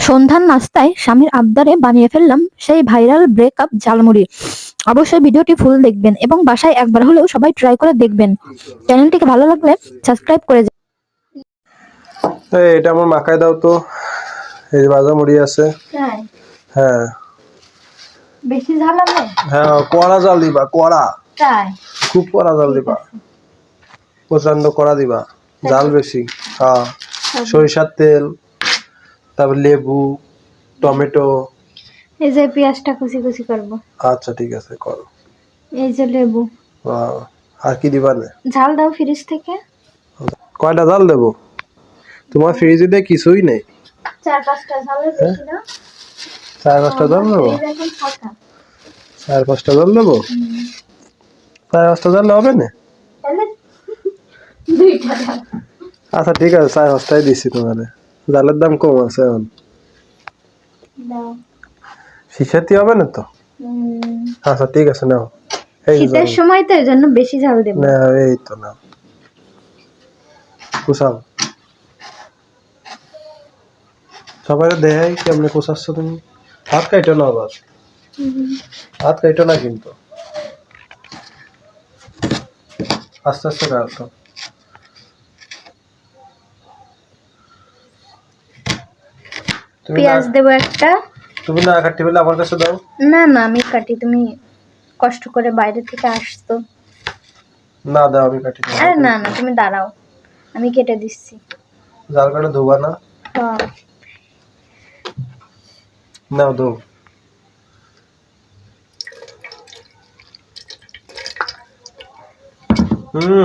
সন্ধ্যার নাস্তায় স্বামীর আবদারে বানিয়ে ফেললাম সেই ভাইরাল ব্রেকআপ ঝালমুড়ি। অবশ্যই ভিডিওটি ফুল দেখবেন এবং বাসায় একবার হলেও সবাই ট্রাই করে দেখবেন। চ্যানেলটিকে ভালো লাগলে সাবস্ক্রাইব করে এটা আমার মাখায় দাও তো। এই যে ভাজা মুড়ি আছে। হ্যাঁ বেশি ঝাল হবে? হ্যাঁ, কড়া জাল দিবা, কড়া, খুব কড়া জাল দিবা, প্রচন্ড কড়া দিবা, জাল বেশি। হ্যাঁ, সরিষার তেল, তারপর লেবু, টমেটো। এই যে পেঁয়াজটা কুচি কুচি করব। আচ্ছা ঠিক আছে, করো। এই যে লেবু। আর কি দিবা না? ঝাল দাও ফ্রিজ থেকে। কয়টা জাল দেবো? তোমার ফ্রিজে দিয়ে কিছুই নেই। 4-5টা ঝালের বেশি না। 4-5টা জাল দেবো? 4-5টা জাল দেবো? 4-5টা জাল হবে না? আচ্ছা ঠিক আছে, 4-5টাই দিচ্ছি তোমার। জালের দাম কম আছে এখন। শিশাতি হবে না তো? আচ্ছা ঠিক আছে, নাও। শীতের সময় তো এজন্য বেশি ঝাল দেব না। এই তো নাও, কুসাও। সবাই দেখাই কেমনে কুসাচ্ছ তুমি। হাত কাটো না আবার, হাত কাটো না কিন্তু, আস্তে আস্তে কাটো। পেঁয়াজ দেব একটা। তুমি না কাটি বলে আমার কাছে দাও। না না, আমি কাটি, তুমি কষ্ট করে বাইরে থেকে আসতো। না দাও, আমি কাটি। আরে না না, তুমি দাঁড়াও, আমি কেটে দিচ্ছি। জাল কাটা ধোবা না? হ্যাঁ নাও ধো।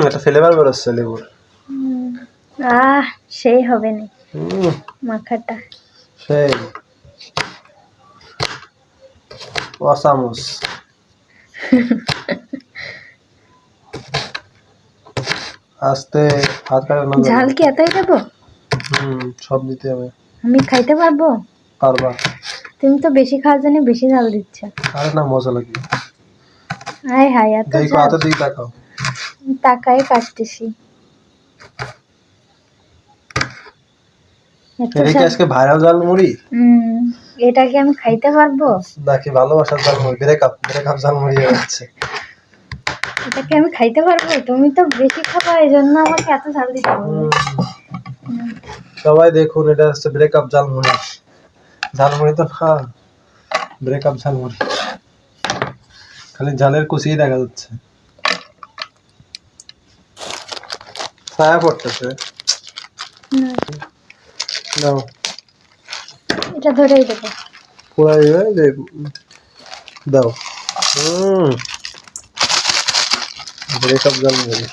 এটা ফ্লেভার বেরোচ্ছে লেবুর। সেই হবে না মাখাটা, সেই অসামস। আস্তে, হাত কাটা না। ঝাল কি এতই দেবো? সব দিতে হবে। আমি খাইতে পারবো? পারবা। তুমি তো বেশি খাওয়ার জন্য বেশি ঝাল দিচ্ছ। আরে না, মজা লাগে। হায় হায়, এত দেখো, ঝাল। হাতে দিয়ে তাকাও। তাকাই কাটতেছি। এটা কি আজকে ভাইরাল ঝালমুড়ি? এটা কি আমি খাইতে পারবো? নাকি ভালোবাসার ঝালমুড়ি? ব্রেকআপ ঝালমুড়ি হচ্ছে। এটা কি আমি খাইতে পারবো? তুমি তো বেশি খাবা, এই জন্য আমাকে এত ঝাল দিতে হবে। সবাই দেখুন, এটা হচ্ছে ব্রেকআপ ঝালমুড়ি। ঝালমুড়ি তো না, ব্রেকআপ ঝালমুড়ি। খালি ঝালের কুচিই দেখা যাচ্ছে। ছায়া পড়তেছে। নাও, এটা ধরেই দেবো। পুরাই দাও। ব্রেকআপ ঝালমুড়ি।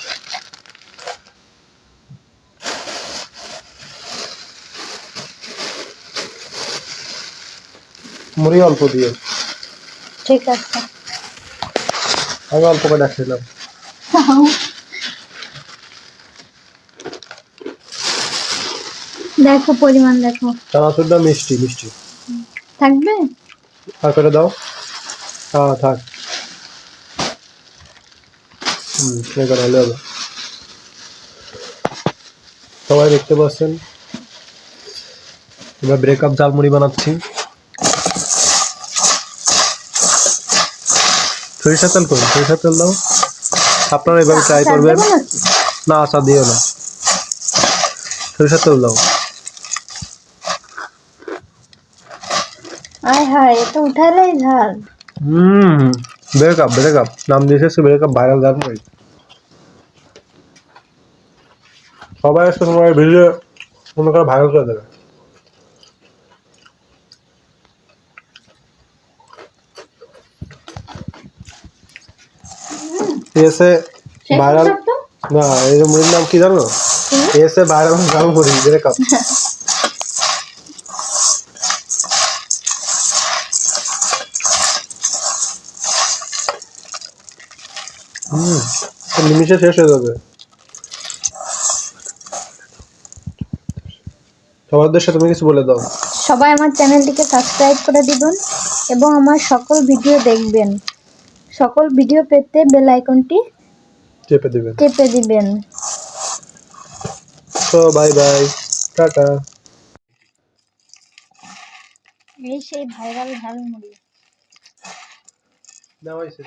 মুড়ি অল্প দিও। ঠিক আছে, আমি অল্প করে খেলাম। দেখো পরিমাণ দেখো। চানাচুরটা মিষ্টি মিষ্টি থাকবে। আর করে দাও। হ্যাঁ থাক। এবার হলে হবে। সবাই দেখতে পাচ্ছেন, এবার ব্রেকআপ ঝালমুড়ি বানাচ্ছি। সরিষার তেল করুন, সরিষার তেল দাও। আপনারা এভাবে ট্রাই করবেন। না আশা দিও না, সরিষার তেল দাও। আয় হায়, এটা উঠালেই ঝাল। ব্রেকআপ ব্রেকআপ নাম দিয়েছে, ব্রেকআপ ভাইরাল ঝালমুড়ি। সবাই আজকে তোমার ভিডিও মনে করে ভাইরাল করে দেবে। এসে ভাইরাল না, এই মুড়ির নাম কি জানো? এসে ভাইরাল ঝালমুড়ি ব্রেকআপ। নিমিশে শেষ হয়ে যাবে। সবার সাথে তুমি কিছু বলে দাও। সবাই আমার চ্যানেলটিকে সাবস্ক্রাইব করে দিবেন এবং আমার সকল ভিডিও দেখবেন। সকল ভিডিও পেতে বেল আইকনটি চেপে দিবেন। তো বাই বাই, টাটা। এই সেই ভাইরাল ঝালমুড়ি। দেওয়াইছে